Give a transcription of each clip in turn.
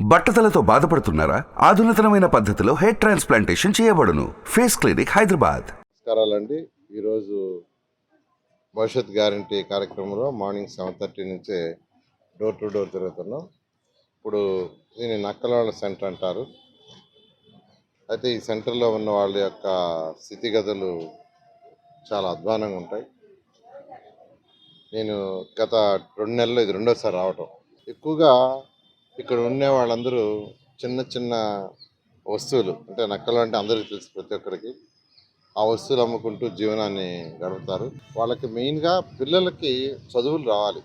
బట్టతలతో బాధపడుతున్నారా? ఆధునితనమైన పద్ధతిలో హెయిర్ ట్రాన్స్ప్లాంటేషన్ చేయబడును. Face clinic, Hyderabad. నమస్కారాలండి. ఈరోజు భవిష్యత్ గ్యారంటీ కార్యక్రమంలో మార్నింగ్ 7:30 నుంచే డోర్ టు డోర్ తిరుగుతున్నాం. ఇప్పుడు దీన్ని నక్కలవాళ్ళ సెంటర్ అంటారు. అయితే ఈ సెంటర్లో ఉన్న వాళ్ళ యొక్క స్థితిగతులు చాలా అధ్వానంగా ఉంటాయి. నేను గత 2 నెలల్లో ఇది రెండోసారి రావటం. ఎక్కువగా ఇక్కడ ఉండే వాళ్ళందరూ చిన్న చిన్న వస్తువులు, అంటే నక్కలు అంటే అందరికీ తెలుసు, ప్రతి ఒక్కరికి ఆ వస్తువులు అమ్ముకుంటూ జీవనాన్ని గడుపుతారు. వాళ్ళకి మెయిన్గా పిల్లలకి చదువులు రావాలి,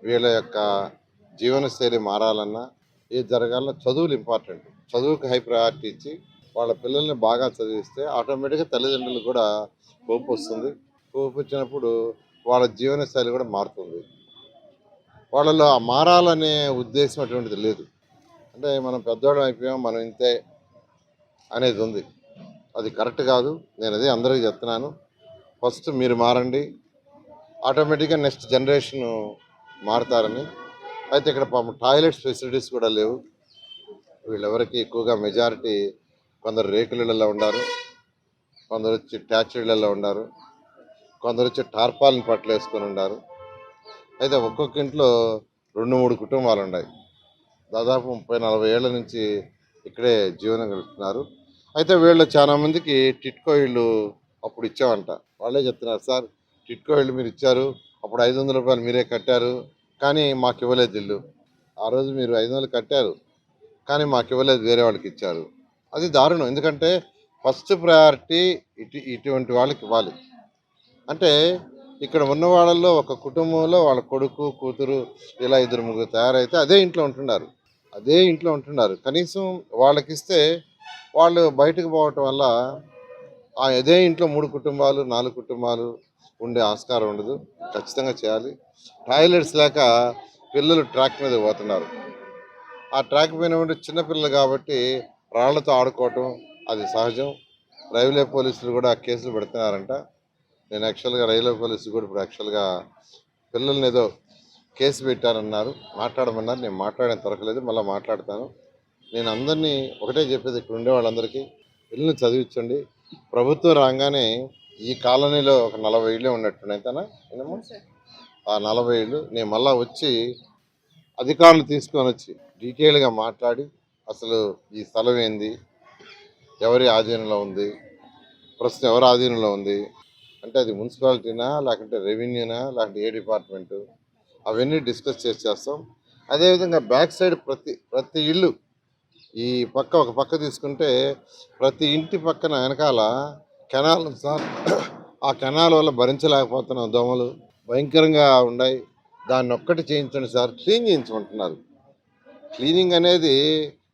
వీళ్ళ యొక్క జీవన శైలి మారాలన్నా ఏది జరగాలన్నా చదువులు ఇంపార్టెంట్. చదువుకి హై ప్రయారిటీ ఇచ్చి వాళ్ళ పిల్లల్ని బాగా చదివిస్తే ఆటోమేటిక్గా తల్లిదండ్రులు కూడా కోపం వస్తుంది. కోపం వచ్చినప్పుడు వాళ్ళ జీవన శైలి కూడా మారుతుంది. వాళ్ళలో ఆ మారాలనే ఉద్దేశం అటువంటిది లేదు. అంటే మనం పెద్దవాళ్ళం అయిపోయాం, మనం ఇంతే అనేది ఉంది. అది కరెక్ట్ కాదు. నేను అదే అందరికీ చెప్తున్నాను. ఫస్ట్ మీరు మారండి, ఆటోమేటిక్గా నెక్స్ట్ జనరేషన్ మారుతారని. అయితే ఇక్కడ పాపం టాయిలెట్స్ ఫెసిలిటీస్ కూడా లేవు. వీళ్ళెవరికి ఎక్కువగా మెజారిటీ కొందరు రేకులలో ఉండారు, కొందరు వచ్చి ట్యాచ్లలో ఉండారు, కొందరు వచ్చి టార్పాలిన్ పట్లు వేసుకొని ఉన్నారు. అయితే ఒక్కొక్క ఇంట్లో 2-3 కుటుంబాలు ఉన్నాయి. దాదాపు 30-40 ఏళ్ల నుంచి ఇక్కడే జీవనం గడుపుతున్నారు. అయితే వీళ్ళు చాలా మందికి టిట్కో ఇళ్ళు అప్పుడు ఇచ్చామంట. వాళ్ళే చెప్తున్నారు, సార్ టిట్కో ఇళ్ళు మీరు ఇచ్చారు, అప్పుడు 500 రూపాయలు మీరే కట్టారు, కానీ మాకు ఇవ్వలేదు ఇల్లు. ఆ రోజు మీరు 500 కట్టారు, కానీ మాకు ఇవ్వలేదు, వేరే వాళ్ళకి ఇచ్చారు. అది దారుణం. ఎందుకంటే ఫస్ట్ ప్రయారిటీ ఇటువంటి వాళ్ళకి ఇవ్వాలి. అంటే ఇక్కడ ఉన్న వాళ్ళల్లో ఒక కుటుంబంలో వాళ్ళ కొడుకు, కూతురు ఇలా 2-3 తయారైతే అదే ఇంట్లో ఉంటున్నారు. కనీసం వాళ్ళకిస్తే వాళ్ళు బయటకు పోవటం వల్ల అదే ఇంట్లో 3 కుటుంబాలు, 4 కుటుంబాలు ఉండే ఆస్కారం ఉండదు. ఖచ్చితంగా చేయాలి. టాయిలెట్స్ లేక పిల్లలు ట్రాక్ మీద పోతున్నారు. ఆ ట్రాక్ పైన ఉండే చిన్నపిల్లలు కాబట్టి రాళ్లతో ఆడుకోవటం అది సహజం. రైల్వే పోలీసులు కూడా కేసులు పెడుతున్నారంట. నేను యాక్చువల్గా రైల్వే పోలీసులు కూడా ఇప్పుడు యాక్చువల్గా పిల్లల్ని ఏదో కేసు పెట్టారన్నారు, మాట్లాడమన్నారు. నేను మాట్లాడేం దొరకలేదు, మళ్ళీ మాట్లాడతాను. నేను అందరినీ ఒకటే చెప్పేది, ఇక్కడ ఉండే వాళ్ళందరికీ పిల్లల్ని చదివించండి. ప్రభుత్వం రాగానే ఈ కాలనీలో ఒక 40 ఇళ్ళే ఉన్నట్టున్నాయి తన ఏమో, ఆ 40 ఇళ్ళు నేను మళ్ళీ వచ్చి అధికారులు తీసుకొని వచ్చి డీటెయిల్గా మాట్లాడి అసలు ఈ స్థలం ఏంది, ఎవరి ఆధీనంలో ఉంది, ప్రస్తుతం ఎవరి ఆధీనంలో ఉంది, అంటే అది మున్సిపాలిటీనా లేకుంటే రెవెన్యూనా లేకుంటే ఏ డిపార్ట్మెంటు, అవన్నీ డిస్కస్ చేస్తాం. అదేవిధంగా బ్యాక్ సైడ్ ప్రతి ఇల్లు, ఈ పక్క ఒక పక్క తీసుకుంటే ప్రతి ఇంటి పక్కన వెనకాల కెనాల్ ఉంది సార్. ఆ కెనాల్ వల్ల భరించలేకపోతున్నాం, దోమలు భయంకరంగా ఉన్నాయి. దాన్ని ఒక్కటి చేయించండి సార్, క్లీన్ చేయించమంటున్నారు. క్లీనింగ్ అనేది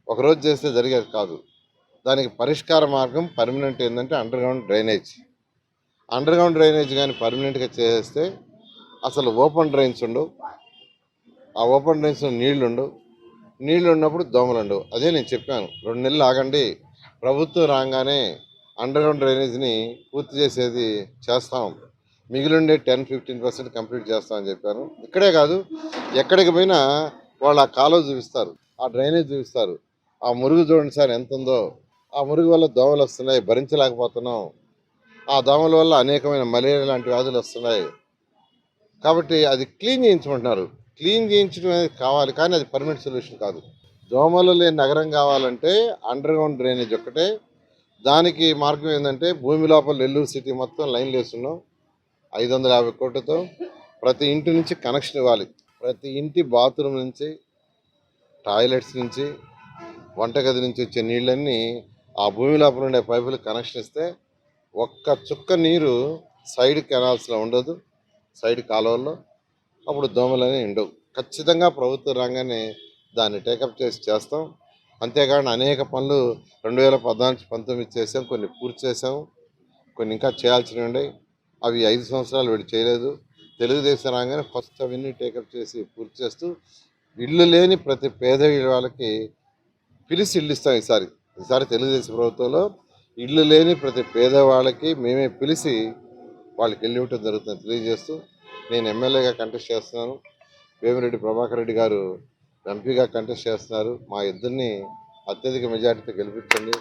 ఒకరోజు చేస్తే జరిగేది కాదు. దానికి పరిష్కార మార్గం పర్మనెంట్ ఏంటంటే అండర్ గ్రౌండ్ డ్రైనేజ్ కానీ పర్మనెంట్గా చేస్తే అసలు ఓపెన్ డ్రైన్స్ ఉండవు. ఆ ఓపెన్ డ్రైన్స్లో నీళ్లు ఉన్నప్పుడు దోమలు ఉండవు. అదే నేను చెప్పాను, 2 నెలలు ఆగండి, ప్రభుత్వం రాగానే అండర్ గ్రౌండ్ డ్రైనేజ్ని పూర్తి చేసేది చేస్తాం, మిగిలిండే 10-15% కంప్లీట్ చేస్తామని చెప్పాను. ఇక్కడే కాదు, ఎక్కడికి పోయినా వాళ్ళు ఆ కాలువ చూపిస్తారు, ఆ డ్రైనేజ్ చూపిస్తారు. ఆ మురుగు చూడండి సార్ ఎంత ఉందో. ఆ మురుగు వల్ల దోమలు వస్తున్నాయి, భరించలేకపోతున్నాం. ఆ దోమల వల్ల అనేకమైన మలేరియా లాంటి వ్యాధులు వస్తున్నాయి. కాబట్టి అది క్లీన్ చేయించమంటున్నారు. క్లీన్ చేయించడం అనేది కావాలి, కానీ అది పర్మనెంట్ సొల్యూషన్ కాదు. దోమలు లేని నగరం కావాలంటే అండర్ గ్రౌండ్ డ్రైనేజ్ ఒక్కటే. దానికి మార్గం ఏంటంటే భూమి లోపల నెల్లూరు సిటీ మొత్తం లైన్లు వేస్తున్నాం 550 కోట్లతో. ప్రతి ఇంటి నుంచి కనెక్షన్ ఇవ్వాలి. ప్రతి ఇంటి బాత్రూమ్ నుంచి, టాయిలెట్స్ నుంచి, వంటగది నుంచి వచ్చే నీళ్ళన్నీ ఆ భూమి లోపల ఉండే పైపులు కనెక్షన్ ఇస్తే ఒక్క చుక్క నీరు సైడ్ కెనాల్స్లో ఉండదు, సైడ్ కాలువల్లో. అప్పుడు దోమలనే ఉండవు. ఖచ్చితంగా ప్రభుత్వం రాగానే దాన్ని టేకప్ చేస్తాం. అంతేకాని అనేక పనులు 2014-19 చేసాం, కొన్ని పూర్తి చేసాం, కొన్ని ఇంకా చేయాల్సినవి ఉన్నాయి. అవి 5 సంవత్సరాలు వీడు చేయలేదు. తెలుగుదేశం రాగానే ఫస్ట్ అవన్నీ టేకప్ చేసి పూర్తి చేస్తూ ఇల్లు లేని ప్రతి పేద వాళ్ళకి పిలిచి ఇల్లు ఇస్తాం. ఈసారి తెలుగుదేశం ప్రభుత్వంలో ఇల్లు లేని ప్రతి పేదవాళ్ళకి మేమే పిలిచి వాళ్ళకి ఇల్లు ఇవ్వటం జరుగుతుంది తెలియజేస్తూ, నేను ఎమ్మెల్యేగా కంటెస్ట్ చేస్తున్నాను. వేమిరెడ్డి ప్రభాకర్ రెడ్డి గారు ఎంపీగా కంటెస్ట్ చేస్తున్నారు. మా ఇద్దరిని అత్యధిక మెజార్టీతో గెలిపించండి.